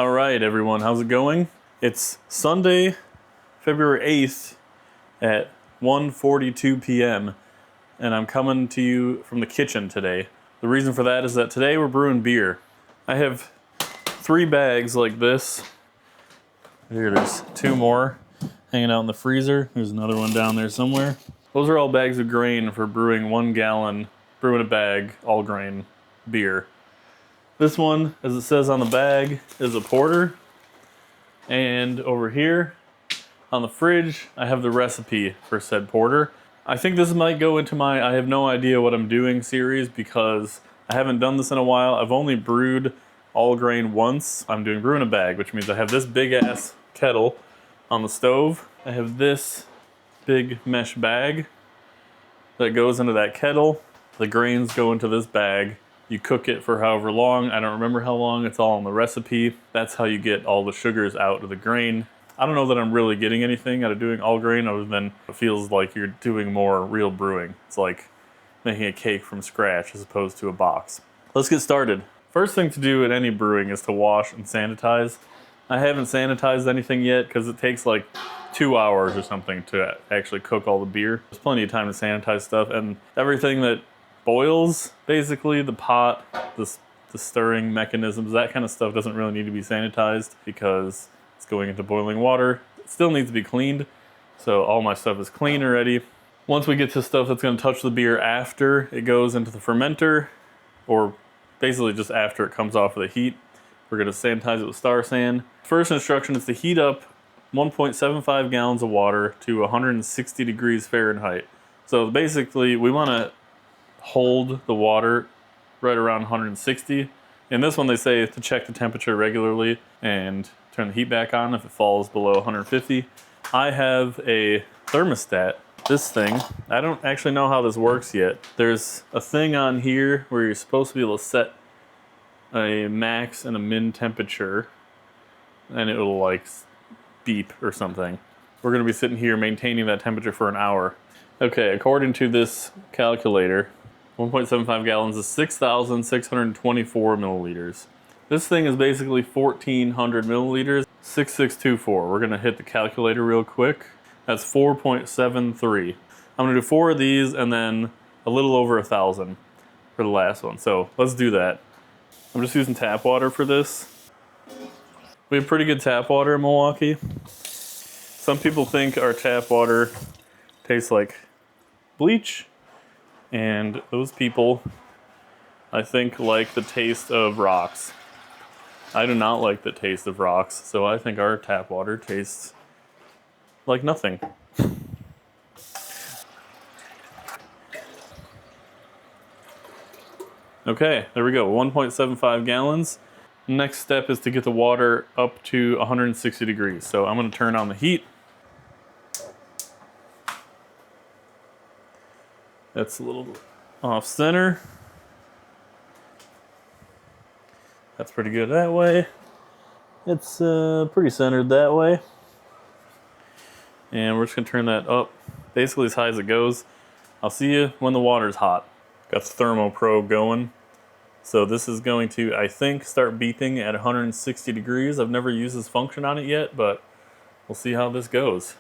All right, everyone, how's it going? It's Sunday, February 8th at 1:42 p.m. and I'm coming to you from the kitchen today. The reason for that is that today we're brewing beer. I have 3 bags like this. Here, there's 2 more hanging out in the freezer. There's another one down there somewhere. Those are all bags of grain for brewing 1 gallon, brewing a bag, all grain beer. This one, as it says on the bag, is a porter. And over here on the fridge, I have the recipe for said porter. I think this might go into my I have no idea what I'm doing series because I haven't done this in a while. I've only brewed all grain once. I'm doing brew in a bag, which means I have this big ass kettle on the stove. I have this big mesh bag that goes into that kettle. The grains go into this bag. You cook it for however long. I don't remember how long. It's all in the recipe. That's how you get all the sugars out of the grain. I don't know that I'm really getting anything out of doing all grain other than it feels like you're doing more real brewing. It's like making a cake from scratch as opposed to a box. Let's get started. First thing to do at any brewing is to wash and sanitize. I haven't sanitized anything yet because it takes like 2 hours or something to actually cook all the beer. There's plenty of time to sanitize stuff, and everything that boils, basically, the pot, the stirring mechanisms, that kind of stuff doesn't really need to be sanitized because it's going into boiling water. It still needs to be cleaned, so all my stuff is clean already. Once we get to stuff that's going to touch the beer after it goes into the fermenter, or basically just after it comes off of the heat, we're going to sanitize it with Star San. First instruction is to heat up 1.75 gallons of water to 160 degrees Fahrenheit. So basically, we want to hold the water right around 160. In this one, they say to check the temperature regularly and turn the heat back on if it falls below 150. I have a thermostat. This thing, I don't actually know how this works yet. There's a thing on here where you're supposed to be able to set a max and a min temperature, and it'll like beep or something. We're gonna be sitting here maintaining that temperature for an hour. Okay, according to this calculator, 1.75 gallons is 6,624 milliliters. This thing is basically 1,400 milliliters, 6624. We're gonna hit the calculator real quick. That's 4.73. I'm gonna do 4 of these and then a little over 1,000 for the last one. So let's do that. I'm just using tap water for this. We have pretty good tap water in Milwaukee. Some people think our tap water tastes like bleach, and those people, I think, like the taste of rocks. I do not like the taste of rocks, so I think our tap water tastes like nothing. Okay, there we go, 1.75 gallons. Next step is to get the water up to 160 degrees. So I'm gonna turn on the heat. That's a little off center. That's pretty good that way. It's pretty centered that way. And we're just gonna turn that up basically as high as it goes. I'll see you when the water's hot. Got the thermo probe going. So this is going to, I think, start beeping at 160 degrees. I've never used this function on it yet, but we'll see how this goes.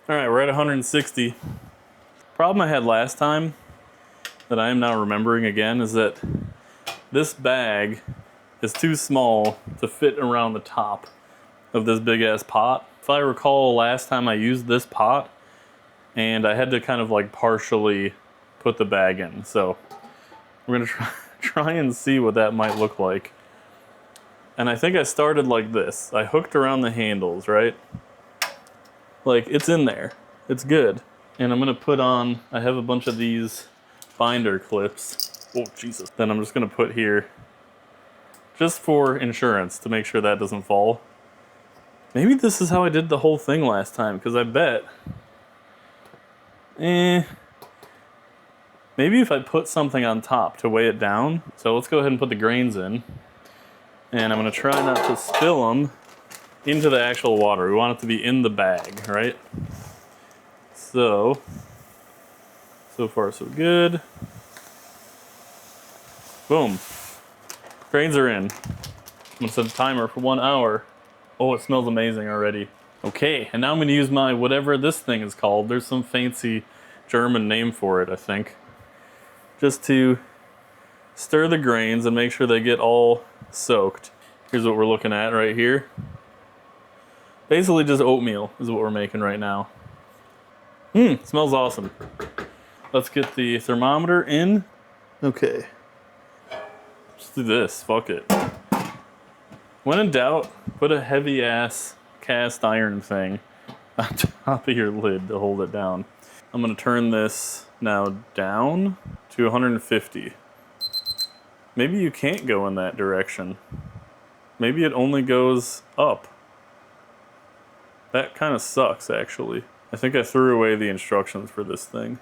All right, we're at 160. Problem I had last time that I am now remembering again is that this bag is too small to fit around the top of this big ass pot. If I recall, last time I used this pot and I had to kind of like partially put the bag in. So we're gonna try and see what that might look like. And I think I started like this. I hooked around the handles, right? Like, it's in there. It's good. And I'm gonna put on, I have a bunch of these binder clips. Oh, Jesus. Then I'm just gonna put here, just for insurance, to make sure that doesn't fall. Maybe this is how I did the whole thing last time, because I bet. Maybe if I put something on top to weigh it down. So let's go ahead and put the grains in. And I'm gonna try not to spill them into the actual water. We want it to be in the bag, right? So far so good. Boom. Grains are in. I'm gonna set the timer for 1 hour. Oh, it smells amazing already. Okay, and now I'm gonna use my whatever this thing is called. There's some fancy German name for it, I think. Just to stir the grains and make sure they get all soaked. Here's what we're looking at right here. Basically just oatmeal is what we're making right now. Smells awesome. Let's get the thermometer in. Okay. Let's do this, fuck it. When in doubt, put a heavy ass cast iron thing on top of your lid to hold it down. I'm gonna turn this now down to 150. Maybe you can't go in that direction. Maybe it only goes up. That kind of sucks, actually. I think I threw away the instructions for this thing.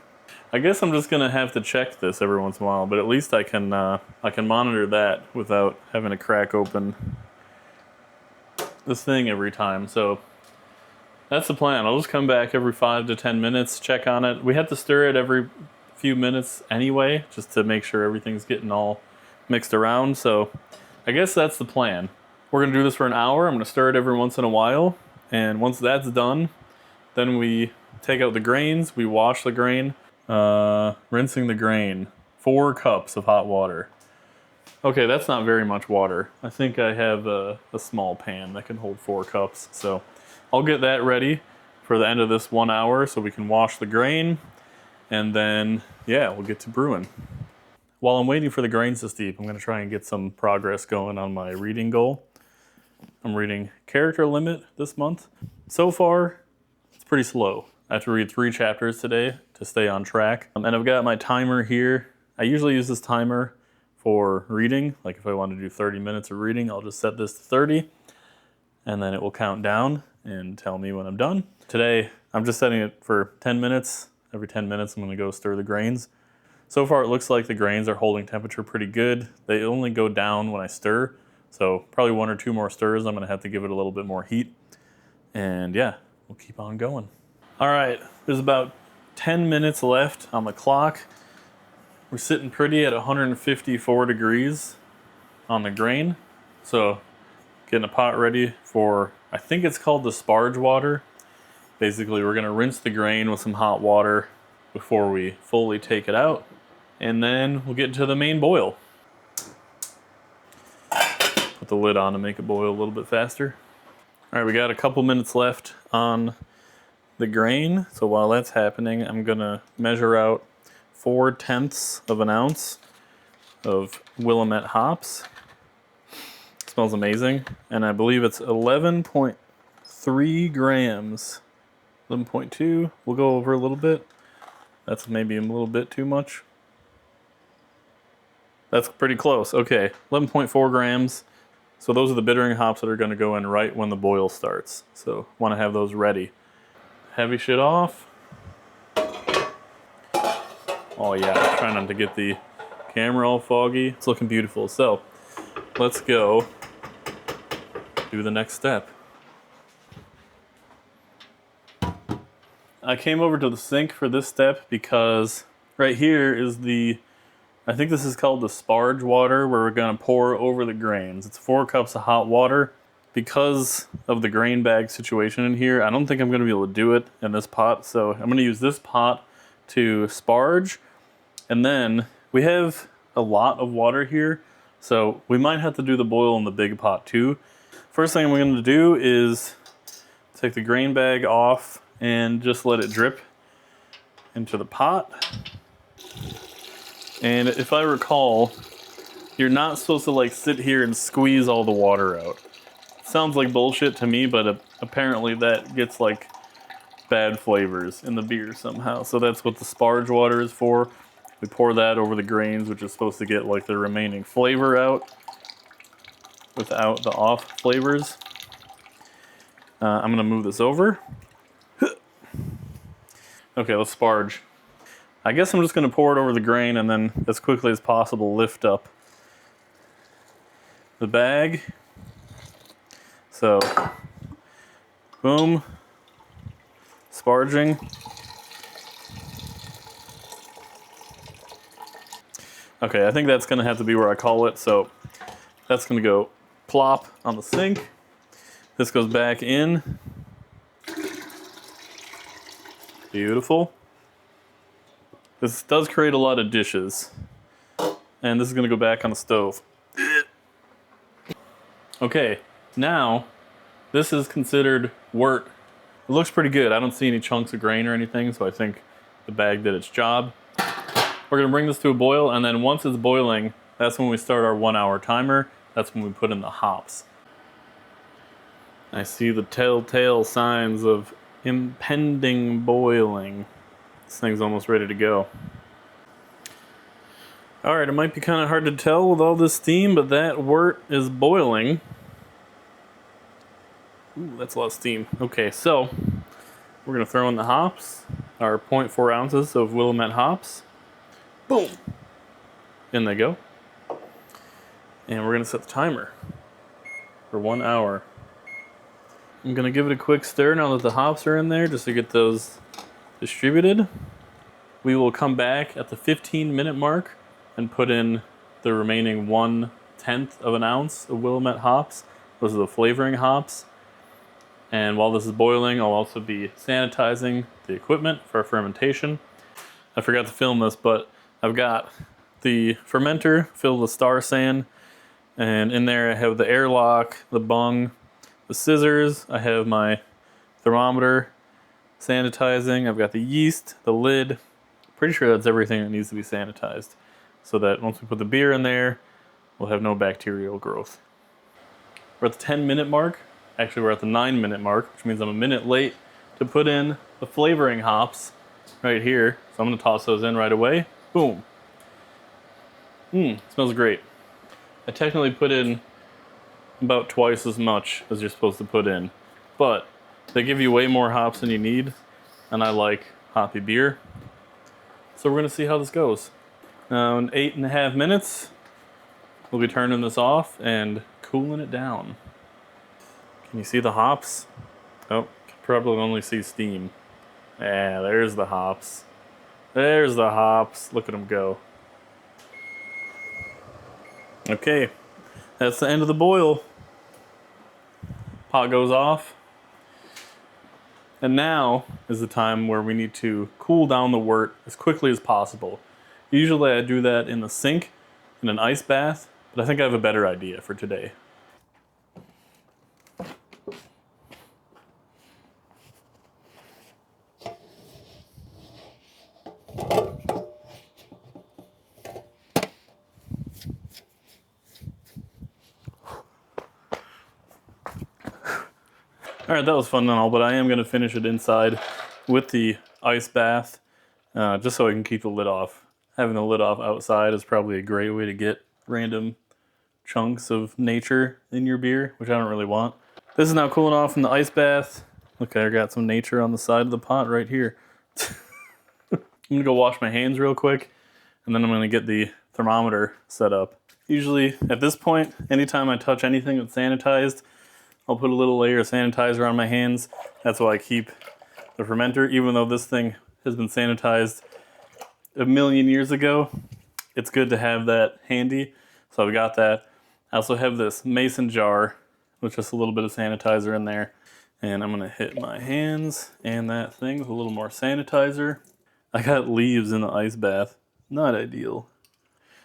I guess I'm just gonna have to check this every once in a while, but at least I can monitor that without having to crack open this thing every time. So that's the plan. I'll just come back every 5 to 10 minutes, check on it. We have to stir it every few minutes anyway, just to make sure everything's getting all mixed around. So I guess that's the plan. We're gonna do this for an hour. I'm gonna stir it every once in a while. And once that's done, then we take out the grains, we wash the grain, rinsing the grain, 4 cups of hot water. Okay, that's not very much water. I think I have a small pan that can hold 4 cups. So I'll get that ready for the end of this 1 hour so we can wash the grain. And then, yeah, we'll get to brewing. While I'm waiting for the grains to steep, I'm gonna try and get some progress going on my reading goal. I'm reading Character Limit this month. So far, it's pretty slow. I have to read 3 chapters today to stay on track. And I've got my timer here. I usually use this timer for reading. Like if I want to do 30 minutes of reading, I'll just set this to 30 and then it will count down and tell me when I'm done. Today, I'm just setting it for 10 minutes. Every 10 minutes, I'm gonna go stir the grains. So far, it looks like the grains are holding temperature pretty good. They only go down when I stir. So probably 1 or 2 more stirs. I'm gonna have to give it a little bit more heat. And yeah, we'll keep on going. All right, there's about 10 minutes left on the clock. We're sitting pretty at 154 degrees on the grain. So getting a pot ready for, I think it's called the sparge water. Basically, we're gonna rinse the grain with some hot water before we fully take it out. And then we'll get into the main boil. Put the lid on to make it boil a little bit faster. All right, we got a couple minutes left on the grain. So while that's happening, I'm gonna measure out 4/10 of an ounce of Willamette hops. It smells amazing. And I believe it's 11.3 grams. 11.2, we'll go over a little bit. That's maybe a little bit too much. That's pretty close. Okay, 11.4 grams. So those are the bittering hops that are gonna go in right when the boil starts. So wanna have those ready. Heavy shit off. Oh yeah, try not to get the camera all foggy. It's looking beautiful. So let's go do the next step. I came over to the sink for this step because right here is I think this is called the sparge water, where we're gonna pour over the grains. It's 4 cups of hot water. Because of the grain bag situation in here, I don't think I'm gonna be able to do it in this pot. So I'm gonna use this pot to sparge. And then we have a lot of water here, so we might have to do the boil in the big pot too. First thing I'm gonna do is take the grain bag off and just let it drip into the pot. And if I recall, you're not supposed to like sit here and squeeze all the water out. Sounds like bullshit to me, but apparently that gets like bad flavors in the beer somehow. So that's what the sparge water is for. We pour that over the grains, which is supposed to get like the remaining flavor out without the off flavors. I'm gonna move this over. Okay, let's sparge. I guess I'm just gonna pour it over the grain and then as quickly as possible lift up the bag. So, boom, sparging. Okay, I think that's gonna have to be where I call it. So that's gonna go plop on the sink. This goes back in. Beautiful. This does create a lot of dishes. And this is gonna go back on the stove. Okay, now this is considered wort. It looks pretty good. I don't see any chunks of grain or anything, so I think the bag did its job. We're gonna bring this to a boil, and then once it's boiling, that's when we start our 1 hour timer. That's when we put in the hops. I see the telltale signs of impending boiling. This thing's almost ready to go. All right, it might be kind of hard to tell with all this steam, but that wort is boiling. Ooh, that's a lot of steam. Okay, so we're gonna throw in the hops, our 0.4 ounces of Willamette hops. Boom! In they go. And we're gonna set the timer for 1 hour. I'm gonna give it a quick stir now that the hops are in there, just to get those distributed. We will come back at the 15-minute mark and put in the remaining 1/10 of an ounce of Willamette hops. Those are the flavoring hops. And while this is boiling, I'll also be sanitizing the equipment for fermentation. I forgot to film this, but I've got the fermenter filled with star sand, and in there I have the airlock, the bung, the scissors. I have my thermometer sanitizing. I've got the yeast, the lid. Pretty sure that's everything that needs to be sanitized, so that once we put the beer in there, we'll have no bacterial growth. We're at the 10-minute mark. Actually, we're at the 9-minute mark, which means I'm a minute late to put in the flavoring hops right here. So I'm gonna toss those in right away. Boom. Smells great. I technically put in about twice as much as you're supposed to put in, but they give you way more hops than you need, and I like hoppy beer. So we're gonna see how this goes. Now in 8.5 minutes, we'll be turning this off and cooling it down. Can you see the hops? Oh, can probably only see steam. Yeah, there's the hops. There's the hops. Look at them go. Okay, that's the end of the boil. Pot goes off. And now is the time where we need to cool down the wort as quickly as possible. Usually I do that in the sink, in an ice bath, but I think I have a better idea for today. All right, that was fun and all, but I am gonna finish it inside with the ice bath, just so I can keep the lid off. Having the lid off outside is probably a great way to get random chunks of nature in your beer, which I don't really want. This is now cooling off in the ice bath. Look, I got some nature on the side of the pot right here. I'm gonna go wash my hands real quick, and then I'm gonna get the thermometer set up. Usually at this point, anytime I touch anything that's sanitized, I'll put a little layer of sanitizer on my hands. That's why I keep the fermenter, even though this thing has been sanitized a million years ago. It's good to have that handy. So I've got that. I also have this mason jar with just a little bit of sanitizer in there. And I'm gonna hit my hands and that thing with a little more sanitizer. I got leaves in the ice bath. Not ideal.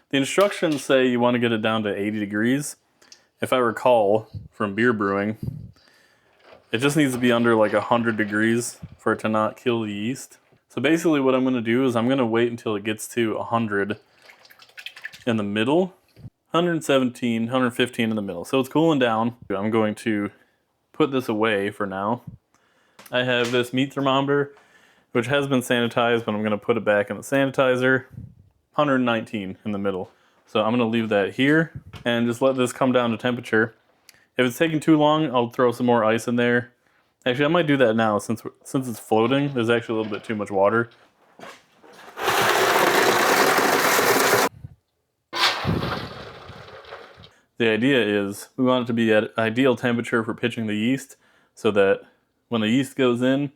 The instructions say you want to get it down to 80 degrees. If I recall from beer brewing, it just needs to be under like 100 degrees for it to not kill the yeast. So basically what I'm gonna do is I'm gonna wait until it gets to 100 in the middle, 117, 115 in the middle. So it's cooling down. I'm going to put this away for now. I have this meat thermometer, which has been sanitized, but I'm gonna put it back in the sanitizer. 119 in the middle. So I'm gonna leave that here and just let this come down to temperature. If it's taking too long, I'll throw some more ice in there. Actually, I might do that now since it's floating. There's actually a little bit too much water. The idea is we want it to be at ideal temperature for pitching the yeast so that when the yeast goes in,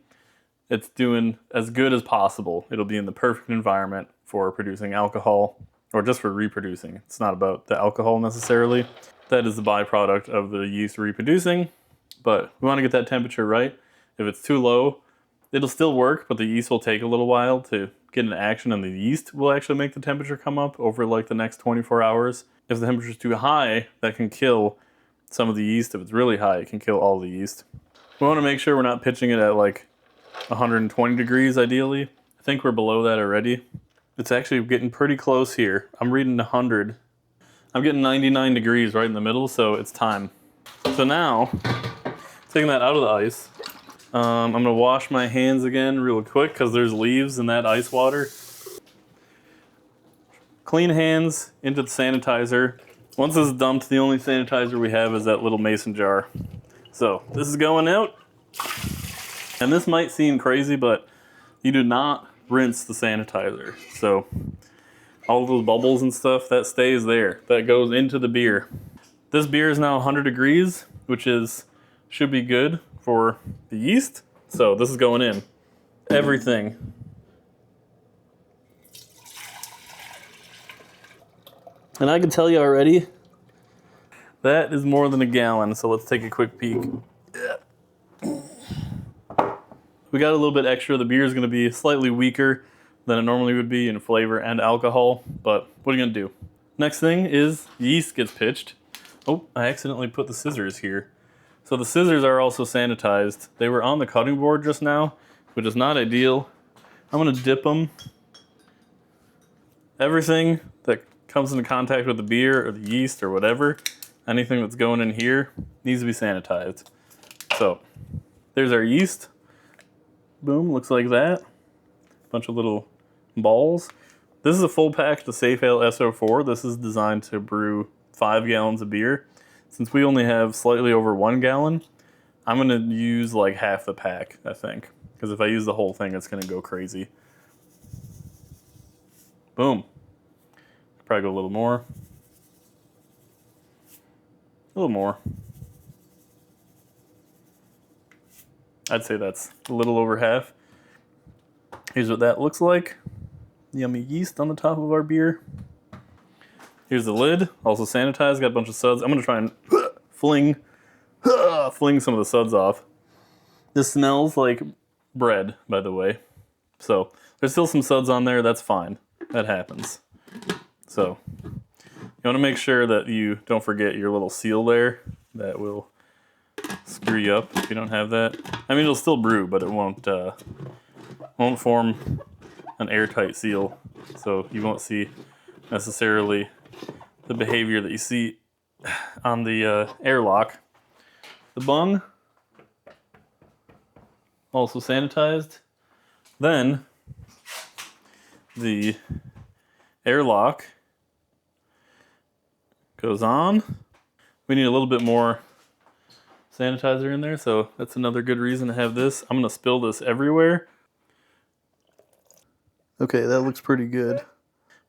it's doing as good as possible. It'll be in the perfect environment for producing alcohol or just for reproducing. It's not about the alcohol necessarily. That is the byproduct of the yeast reproducing, but we want to get that temperature right. If it's too low, it'll still work, but the yeast will take a little while to get into action, and the yeast will actually make the temperature come up over like the next 24 hours. If the temperature is too high, that can kill some of the yeast. If it's really high, it can kill all the yeast. We want to make sure we're not pitching it at like 120 degrees ideally. I think we're below that already. It's actually getting pretty close here. I'm reading 100. I'm getting 99 degrees right in the middle, so it's time. So now, taking that out of the ice, I'm gonna wash my hands again real quick because there's leaves in that ice water. Clean hands into the sanitizer. Once this is dumped, the only sanitizer we have is that little mason jar. So this is going out. And this might seem crazy, but you do not rinse the sanitizer. So all of those bubbles and stuff, that stays there. That goes into the beer. This beer is now 100 degrees, which should be good for the yeast. So this is going in. Everything. And I can tell you already, that is more than a gallon. So let's take a quick peek. We got a little bit extra. The beer is going to be slightly weaker than it normally would be in flavor and alcohol, but what are you going to do? Next thing is yeast gets pitched. Oh, I accidentally put the scissors here. So the scissors are also sanitized. They were on the cutting board just now, which is not ideal. I'm going to dip them. Everything that comes into contact with the beer or the yeast or whatever, anything that's going in here needs to be sanitized. So there's our yeast. Boom, looks like that. Bunch of little balls. This is a full pack, the Safe Ale SO4. This is designed to brew 5 gallons of beer. Since we only have slightly over 1 gallon, I'm gonna use like half the pack, I think. Because if I use the whole thing, it's gonna go crazy. Boom. Probably go a little more. A little more. I'd say that's a little over half. Here's what that looks like. Yummy yeast on the top of our beer. Here's the lid, also sanitized, got a bunch of suds. I'm gonna try and fling some of the suds off. This smells like bread, by the way. So there's still some suds on there, that's fine. That happens. So you wanna make sure that you don't forget your little seal there. That will screw you up if you don't have that. I mean, it'll still brew, but it won't form an airtight seal. So you won't see necessarily the behavior that you see on the airlock. The bung, also sanitized. Then the airlock goes on. We need a little bit more sanitizer in there, so that's another good reason to have this. I'm gonna spill this everywhere. Okay, that looks pretty good.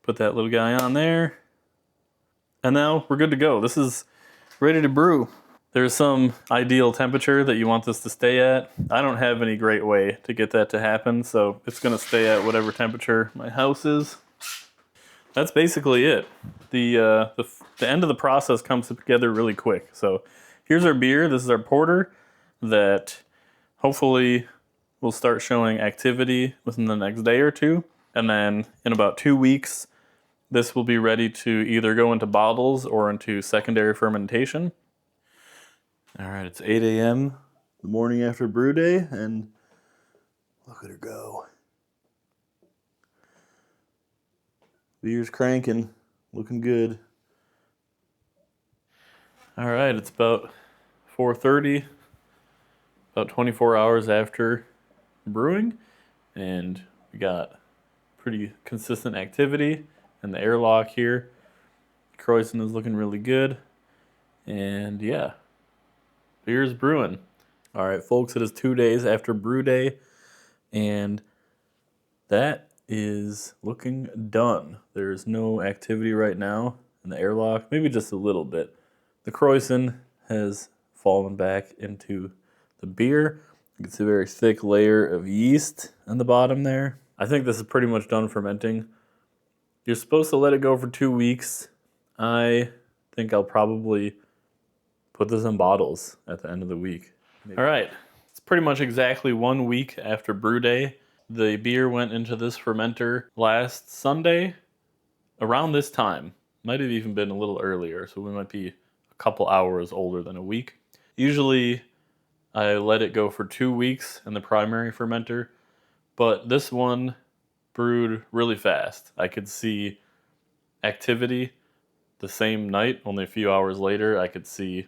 Put that little guy on there. And now we're good to go. This is ready to brew. There's some ideal temperature that you want this to stay at. I don't have any great way to get that to happen, so it's gonna stay at whatever temperature my house is. That's basically it. The end of the process comes together really quick. So here's our beer. This is our porter that hopefully will start showing activity within the next day or two. And then in about 2 weeks, this will be ready to either go into bottles or into secondary fermentation. All right, it's 8 a.m. the morning after brew day, and look at her go. Beer's cranking, looking good. All right, it's about 4:30, about 24 hours after brewing, and we got pretty consistent activity in the airlock here. Croissant is looking really good, and yeah, beer's brewing. All right, folks, it is 2 days after brew day, and that is looking done. There's no activity right now in the airlock, maybe just a little bit. The croissant has fallen back into the beer. You can see a very thick layer of yeast on the bottom there. I think this is pretty much done fermenting. You're supposed to let it go for 2 weeks. I think I'll probably put this in bottles at the end of the week. Maybe. All right, it's pretty much exactly 1 week after brew day. The beer went into this fermenter last Sunday around this time. Might have even been a little earlier, so we might be a couple hours older than a week. Usually I let it go for 2 weeks in the primary fermenter, but this one brewed really fast. I could see activity the same night, only a few hours later. I could see a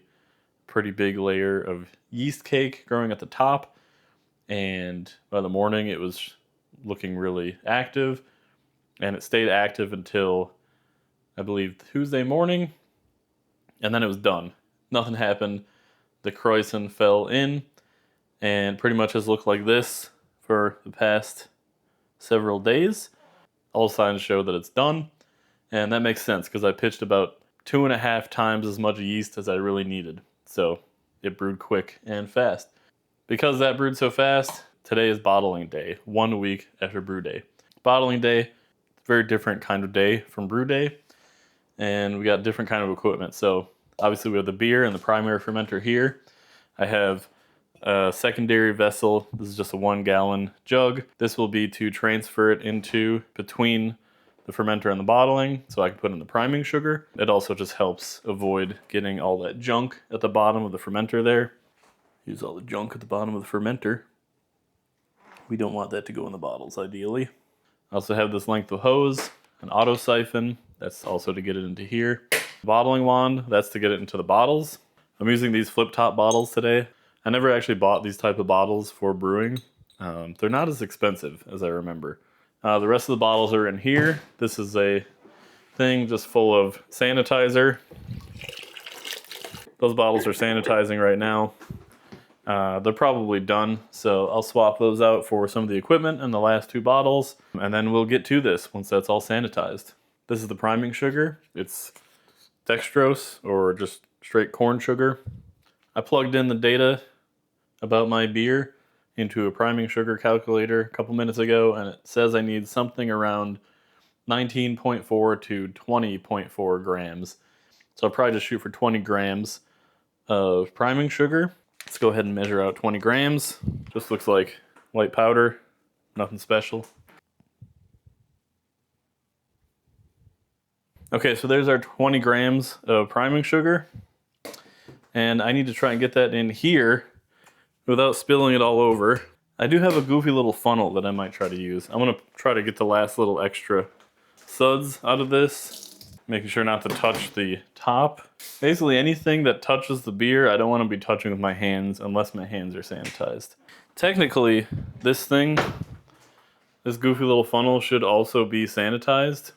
pretty big layer of yeast cake growing at the top, and by the morning it was looking really active, and it stayed active until I believe Tuesday morning, and then it was done. Nothing happened. The Croissant fell in and pretty much has looked like this for the past several days. All signs show that it's done, and that makes sense because I pitched about 2.5 times as much yeast as I really needed. So it brewed quick and fast. Because that brewed so fast, today is bottling day, 1 week after brew day. Bottling day, very different kind of day from brew day, and we got different kind of equipment. So obviously we have the beer and the primary fermenter here. I have a secondary vessel. This is just a 1 gallon jug. This will be to transfer it into between the fermenter and the bottling, so I can put in the priming sugar. It also just helps avoid getting all that junk at the bottom of the fermenter there. Use all the junk at the bottom of the fermenter. We don't want that to go in the bottles, ideally. I also have this length of hose, an auto siphon. That's also to get it into here. Bottling wand, that's to get it into the bottles. I'm using these flip top bottles today. I never actually bought these type of bottles for brewing. They're not as expensive as I remember. The rest of the bottles are in here. This is a thing just full of sanitizer. Those bottles are sanitizing right now. They're probably done, so I'll swap those out for some of the equipment and the last 2 bottles, and then we'll get to this once that's all sanitized. This is the priming sugar. It's dextrose, or just straight corn sugar. I plugged in the data about my beer into a priming sugar calculator a couple minutes ago, and it says I need something around 19.4 to 20.4 grams. So I'll probably just shoot for 20 grams of priming sugar. Let's go ahead and measure out 20 grams. Just looks like white powder, nothing special. Okay, so there's our 20 grams of priming sugar. And I need to try and get that in here without spilling it all over. I do have a goofy little funnel that I might try to use. I'm gonna try to get the last little extra suds out of this, making sure not to touch the top. Basically anything that touches the beer, I don't want to be touching with my hands unless my hands are sanitized. Technically, this thing, this goofy little funnel should also be sanitized,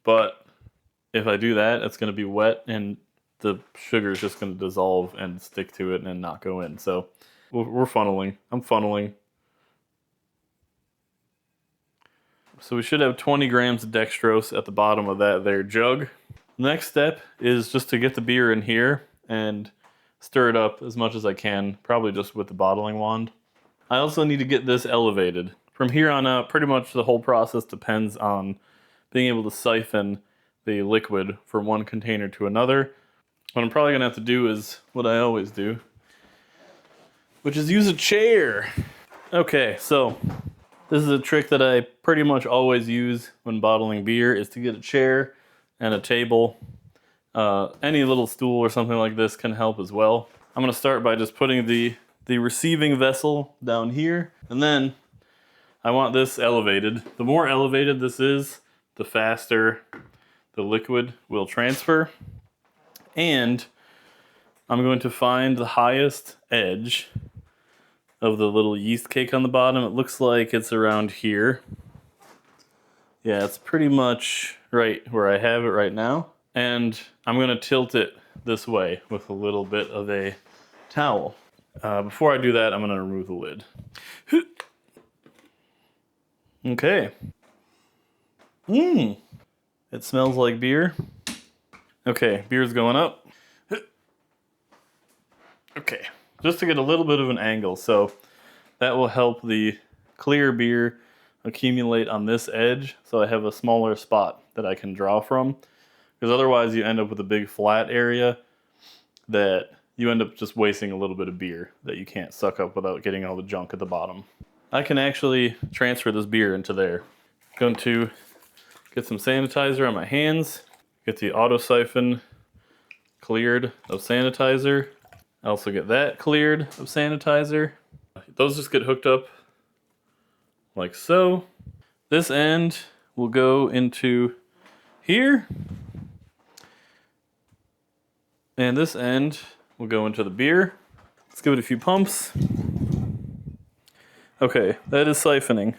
but if I do that, it's going to be wet and the sugar is just going to dissolve and stick to it and not go in. So we're funneling. I'm funneling. So we should have 20 grams of dextrose at the bottom of that there jug. Next step is just to get the beer in here and stir it up as much as I can, probably just with the bottling wand. I also need to get this elevated. From here on out, pretty much the whole process depends on being able to siphon the liquid from one container to another. What I'm probably gonna have to do is what I always do, which is use a chair. Okay, so this is a trick that I pretty much always use when bottling beer, is to get a chair and a table. Any little stool or something like this can help as well. I'm gonna start by just putting the receiving vessel down here, and then I want this elevated. The more elevated this is, the faster the liquid will transfer. And I'm going to find the highest edge of the little yeast cake on the bottom. It looks like it's around here. Yeah, it's pretty much right where I have it right now. And I'm gonna tilt it this way with a little bit of a towel. Before I do that, I'm gonna remove the lid. Okay. It smells like beer. Okay, beer's going up. Okay, just to get a little bit of an angle, so that will help the clear beer accumulate on this edge, so I have a smaller spot that I can draw from. Because otherwise you end up with a big flat area that you end up just wasting a little bit of beer that you can't suck up without getting all the junk at the bottom. I can actually transfer this beer into there. I'm going to get some sanitizer on my hands, get the auto siphon cleared of sanitizer. I also get that cleared of sanitizer. Those just get hooked up like so. This end will go into here. And this end will go into the beer. Let's give it a few pumps. Okay, that is siphoning.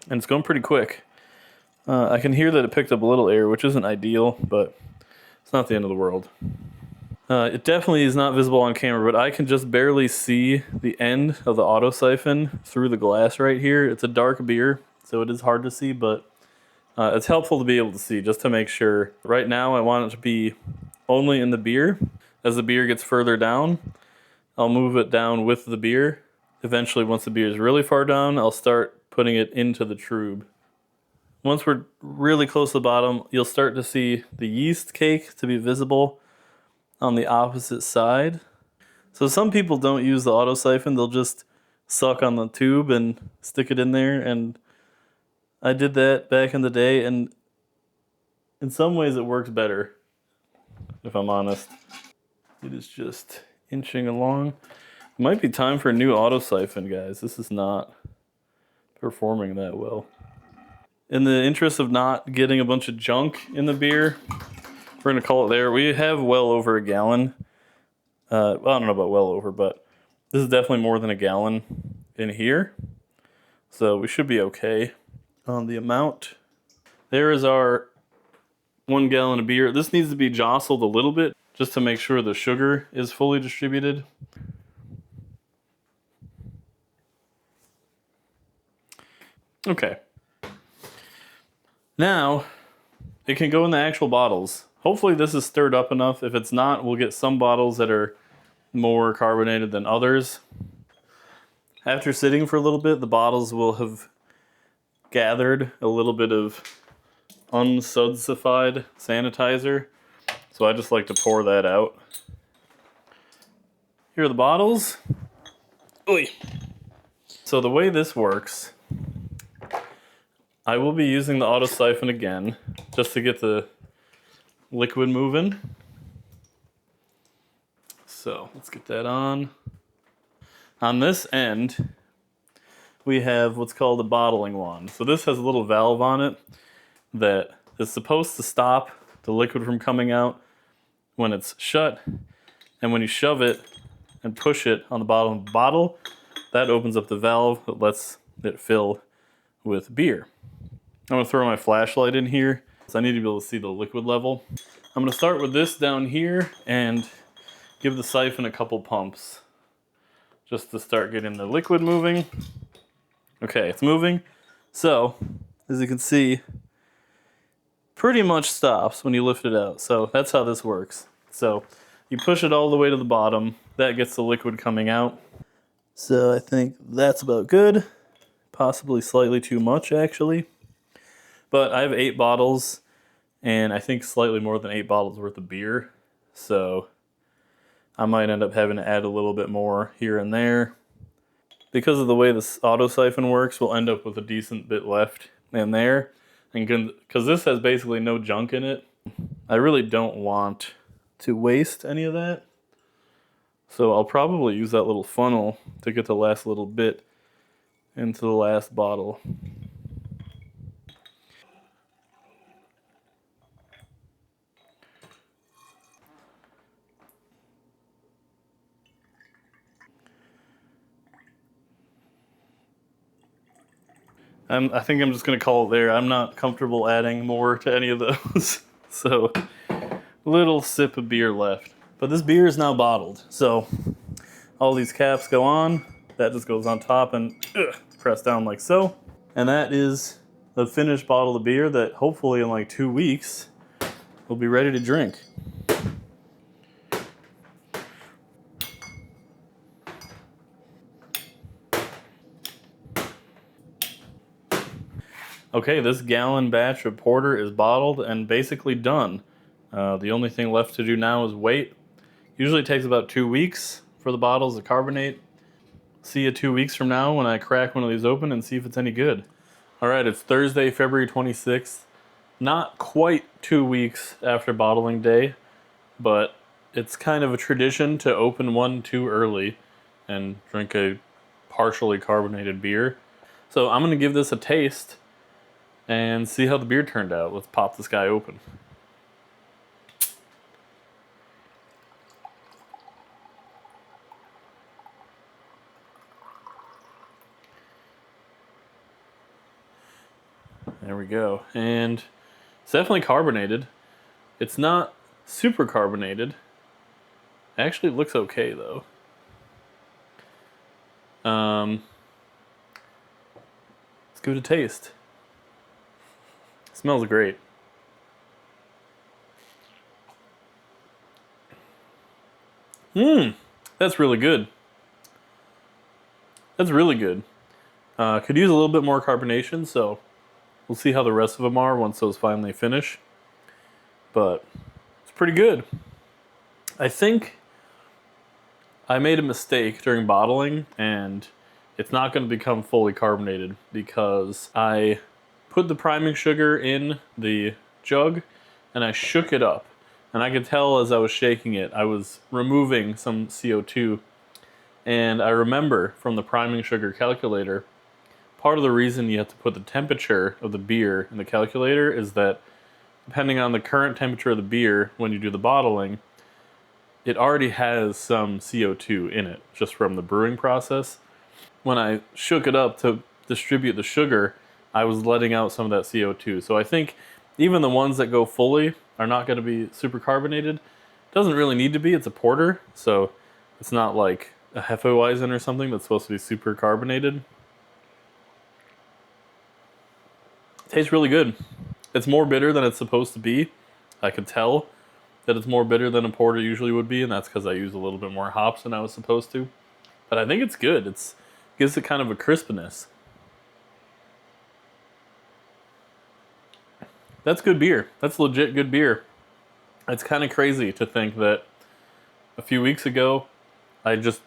And it's going pretty quick. I can hear that it picked up a little air, which isn't ideal, but it's not the end of the world. It definitely is not visible on camera, but I can just barely see the end of the auto siphon through the glass right here. It's a dark beer, so it is hard to see, but it's helpful to be able to see just to make sure. Right now I want it to be only in the beer. As the beer gets further down, I'll move it down with the beer. Eventually, once the beer is really far down, I'll start putting it into the trube. Once we're really close to the bottom, you'll start to see the yeast cake to be visible on the opposite side. So some people don't use the auto siphon, they'll just suck on the tube and stick it in there, and I did that back in the day, and in some ways it works better, if I'm honest. It is just inching along. It might be time for a new auto siphon, guys. This is not performing that well. In the interest of not getting a bunch of junk in the beer, we're gonna call it there. We have well over a gallon. Well, I don't know about well over, but this is definitely more than a gallon in here. So we should be okay on the amount. There is our 1 gallon of beer. This needs to be jostled a little bit just to make sure the sugar is fully distributed. Okay. Now, it can go in the actual bottles. Hopefully this is stirred up enough. If it's not, we'll get some bottles that are more carbonated than others. After sitting for a little bit, the bottles will have gathered a little bit of unsudsify sanitizer. So I just like to pour that out. Here are the bottles. Oy. So the way this works, I will be using the auto siphon again just to get the liquid moving. So let's get that on. On this end, we have what's called a bottling wand. So this has a little valve on it that is supposed to stop the liquid from coming out when it's shut. And when you shove it and push it on the bottom of the bottle, that opens up the valve that lets it fill with beer. I'm gonna throw my flashlight in here, so I need to be able to see the liquid level. I'm gonna start with this down here and give the siphon a couple pumps just to start getting the liquid moving. Okay, it's moving. So, as you can see, pretty much stops when you lift it out. So that's how this works. So you push it all the way to the bottom, that gets the liquid coming out. So I think that's about good. Possibly slightly too much, actually. But I have 8 bottles, and I think slightly more than 8 bottles worth of beer. So I might end up having to add a little bit more here and there. Because of the way this auto siphon works, we'll end up with a decent bit left in there. And because this has basically no junk in it, I really don't want to waste any of that. So I'll probably use that little funnel to get the last little bit into the last bottle. I think I'm just gonna call it there. I'm not comfortable adding more to any of those. So, little sip of beer left. But this beer is now bottled. So, all these caps go on. That just goes on top and press down like so. And that is the finished bottle of beer that hopefully in like 2 weeks will be ready to drink. Okay, this gallon batch of porter is bottled and basically done. The only thing left to do now is wait. Usually it takes about 2 weeks for the bottles to carbonate. See you 2 weeks from now when I crack one of these open and see if it's any good. All right, it's Thursday, February 26th. Not quite 2 weeks after bottling day, but it's kind of a tradition to open one too early and drink a partially carbonated beer. So I'm gonna give this a taste and see how the beer turned out. Let's pop this guy open. There we go. And it's definitely carbonated. It's not super carbonated. Actually, it looks okay though. Let's give it a taste. It smells great. That's really good. That's really good. Could use a little bit more carbonation, so we'll see how the rest of them are once those finally finish. But it's pretty good. I think I made a mistake during bottling, and it's not going to become fully carbonated because I put the priming sugar in the jug and I shook it up. And I could tell as I was shaking it, I was removing some CO2. And I remember from the priming sugar calculator, part of the reason you have to put the temperature of the beer in the calculator is that depending on the current temperature of the beer when you do the bottling, it already has some CO2 in it just from the brewing process. When I shook it up to distribute the sugar, I was letting out some of that CO2. So I think even the ones that go fully are not going to be super carbonated. Doesn't really need to be, it's a porter, so it's not like a Hefeweizen or something that's supposed to be super carbonated. It tastes really good. It's more bitter than it's supposed to be. I could tell that it's more bitter than a porter usually would be, and that's because I used a little bit more hops than I was supposed to. But I think it's good. It gives it kind of a crispness. That's good beer. That's legit good beer. It's kind of crazy to think that a few weeks ago I just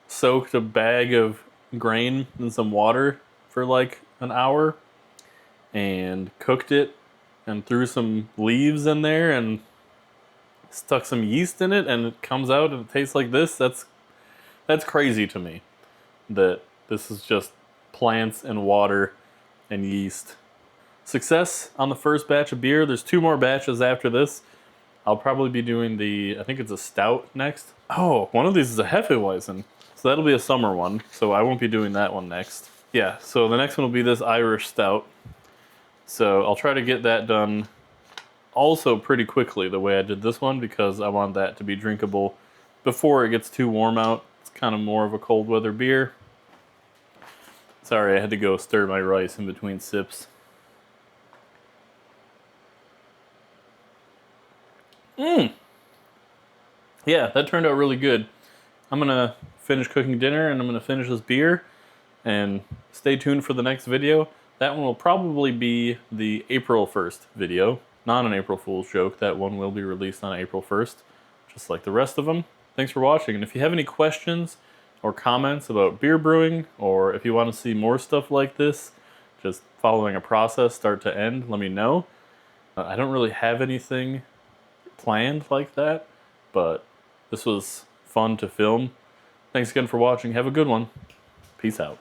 soaked a bag of grain in some water for like an hour and cooked it and threw some leaves in there and stuck some yeast in it, and it comes out and it tastes like this. That's crazy to me that this is just plants and water and yeast. Success on the first batch of beer. There's 2 more batches after this. I'll probably be doing I think it's a stout next. Oh, one of these is a Hefeweizen. So that'll be a summer one, so I won't be doing that one next. Yeah, so the next one will be this Irish stout. So I'll try to get that done also pretty quickly the way I did this one, because I want that to be drinkable before it gets too warm out. It's kind of more of a cold weather beer. Sorry, I had to go stir my rice in between sips. Yeah, that turned out really good. I'm gonna finish cooking dinner and I'm gonna finish this beer, and stay tuned for the next video. That one will probably be the April 1st video, not an April Fool's joke. That one will be released on April 1st, just like the rest of them. Thanks for watching, and if you have any questions or comments about beer brewing, or if you want to see more stuff like this, just following a process start to end, let me know. I don't really have anything planned like that, but this was fun to film. Thanks again for watching. Have a good one. Peace out.